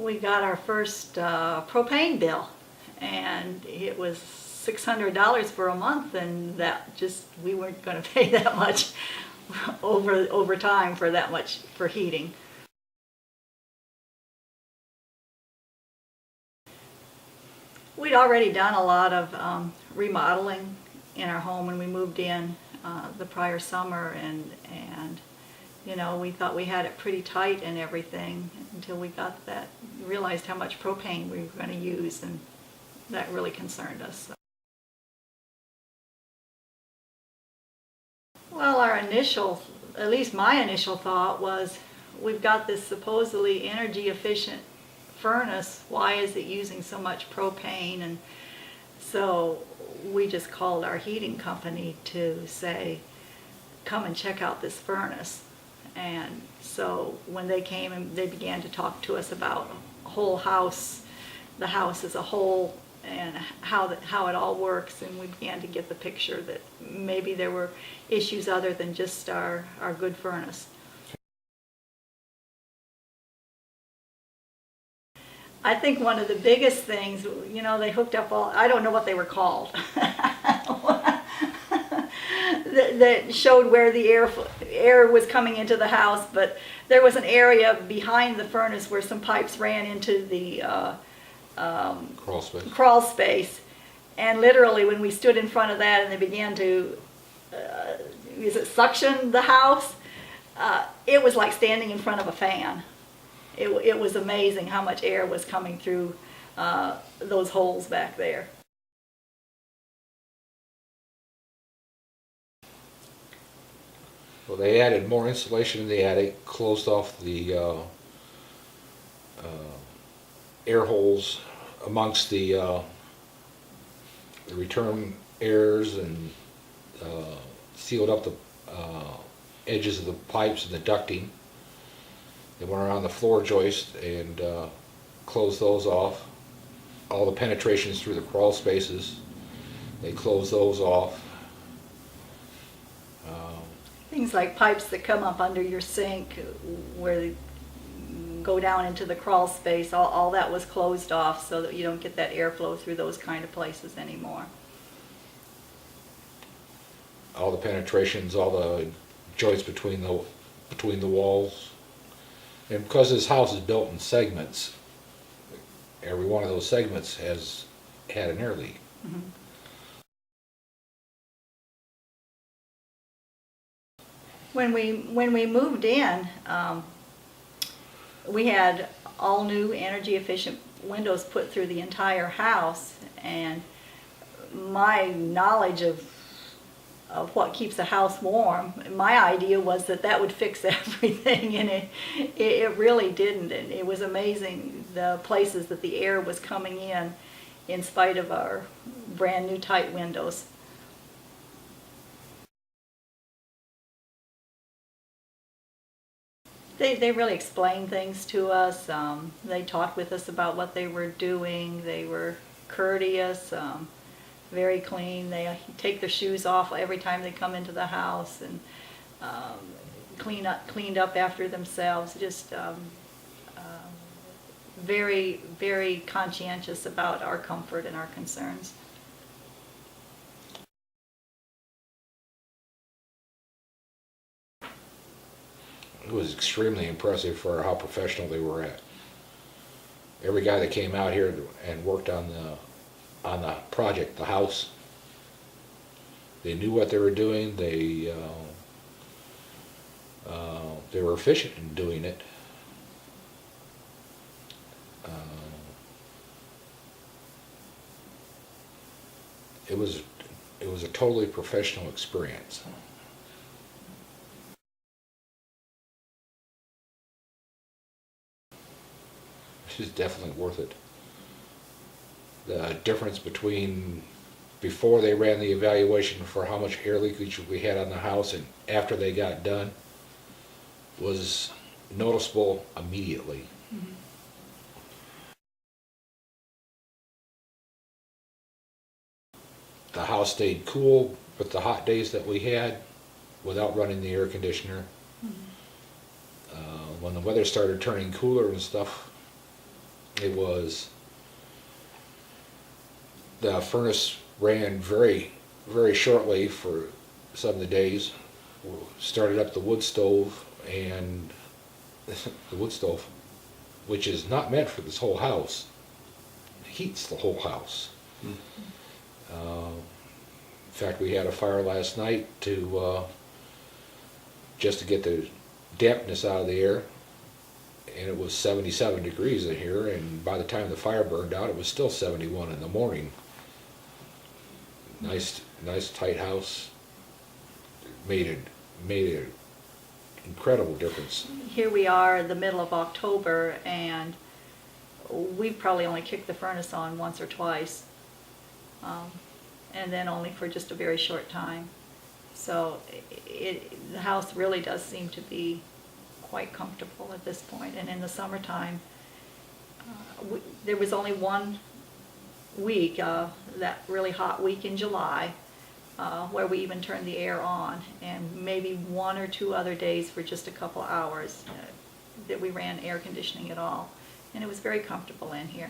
we got our first propane bill, and it was $600 for a month, and that just, we weren't going to pay that much over time for that much for heating. We'd already done a lot of remodeling in our home when we moved in the prior summer, and you know, we thought we had it pretty tight and everything until we got that, realized how much propane we were going to use, and that really concerned us. Well, our initial, at least my initial thought was, we've got this supposedly energy efficient furnace, why is it using so much propane? And so we just called our heating company to say, come and check out this furnace. And so when they came and they began to talk to us about a whole house, the house as a whole, and how it all works, and we began to get the picture that maybe there were issues other than just our good furnace. I think one of the biggest things, you know, they hooked up all, I don't know what they were called, that showed where the air was coming into the house, but there was an area behind the furnace where some pipes ran into the crawl space, and literally when we stood in front of that and they began to suction the house, it was like standing in front of a fan. It was amazing how much air was coming through those holes back there. Well, they added more insulation in the attic, closed off the air holes amongst the return airs, and sealed up the edges of the pipes and the ducting. They went around the floor joist and closed those off. All the penetrations through the crawl spaces, they closed those off. Things like pipes that come up under your sink where they go down into the crawl space, all that was closed off so that you don't get that airflow through those kind of places anymore. All the penetrations, all the joints between the walls. And because this house is built in segments, every one of those segments has had an air leak. Mm-hmm. When we moved in, we had all new energy efficient windows put through the entire house, and my knowledge of what keeps a house warm, my idea was that would fix everything, and it really didn't. And it was amazing the places that the air was coming in spite of our brand new tight windows. They really explained things to us. They talked with us about what they were doing. They were courteous, very clean. They take their shoes off every time they come into the house, and cleaned up after themselves. Just very, very conscientious about our comfort and our concerns. It was extremely impressive for how professional they were at. Every guy that came out here and worked on the project, the house, they knew what they were doing. They were efficient in doing it. It was a totally professional experience. It's definitely worth it. The difference between before they ran the evaluation for how much air leakage we had on the house and after they got done was noticeable immediately. Mm-hmm. The house stayed cool with the hot days that we had without running the air conditioner. Mm-hmm. When the weather started turning cooler and stuff, It was, the furnace ran very, very shortly for some of the days. We started up the wood stove, and the wood stove, which is not meant for this whole house, heats the whole house. In fact, we had a fire last night to just to get the dampness out of the air, and it was 77 degrees in here, and by the time the fire burned out, it was still 71 in the morning. Nice tight house. Made an incredible difference. Here we are in the middle of October, and we probably only kicked the furnace on once or twice, and then only for just a very short time. So the house really does seem to be quite comfortable at this point. And in the summertime, there was only one week, that really hot week in July, where we even turned the air on, and maybe one or two other days for just a couple hours that we ran air conditioning at all. And it was very comfortable in here.